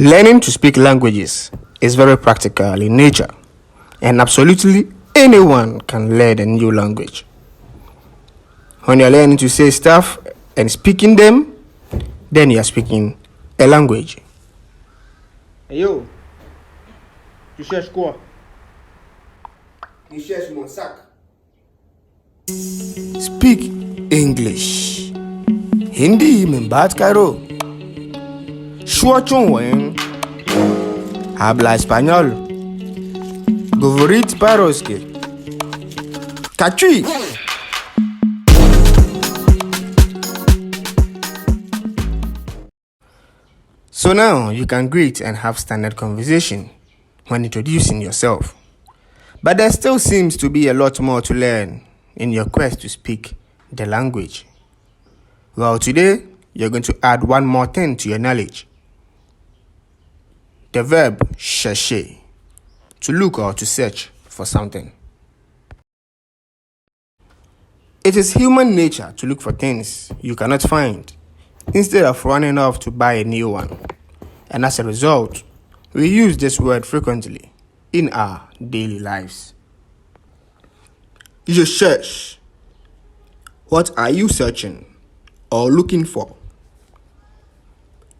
Learning to speak languages is very practical in nature, and absolutely anyone can learn a new language. When you're learning to say stuff and speaking them, then you're speaking a language. Hey yo, tu cherches quoi? Je cherche mon sac. Speak English. Hindi में बात करो. Шуачун habla español. Говорит по-русски. Качуй. So now you can greet and have standard conversation when introducing yourself. But there still seems to be a lot more to learn in your quest to speak the language. Well, today you're going to add one more thing to your knowledge. The verb chercher, to look or to search for something. It is human nature to look for things you cannot find instead of running off to buy a new one. And as a result, we use this word frequently in our daily lives. Je cherche. What are you searching or looking for?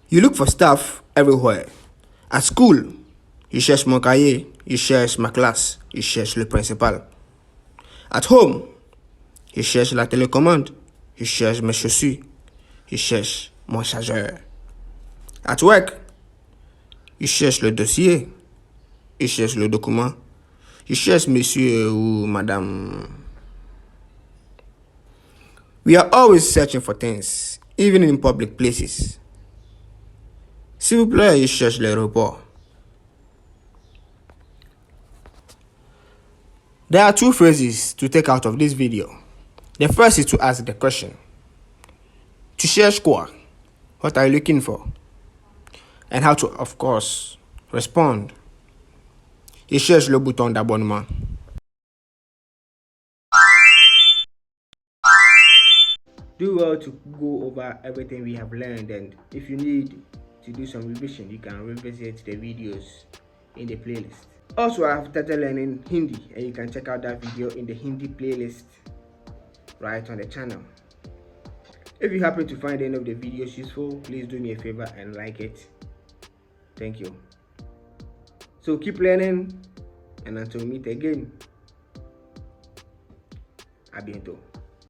You look for stuff everywhere. At school, je cherche mon cahier, je cherche ma classe, je cherche le principal. At home, je cherche la télécommande, je cherche mes chaussures, je cherche mon chargeur. At work, je cherche le dossier, je cherche le document, je cherche monsieur ou madame. We are always searching for things, even in public places. S'il vous plaît, je cherche l'aéroport. There are two phrases to take out of this video. The first is to ask the question. Tu cherches quoi? What are you looking for? And how to, of course, respond. Je cherche le bouton d'abonnement. Do well to go over everything we have learned, and if you need to do some revision, you can revisit the videos in the playlist. Also, I have started learning Hindi, and you can check out that video in the Hindi playlist right on the channel. If you happen to find any of the videos useful, please do me a favor and like it. Thank you. So keep learning, and until we meet again, a bientôt.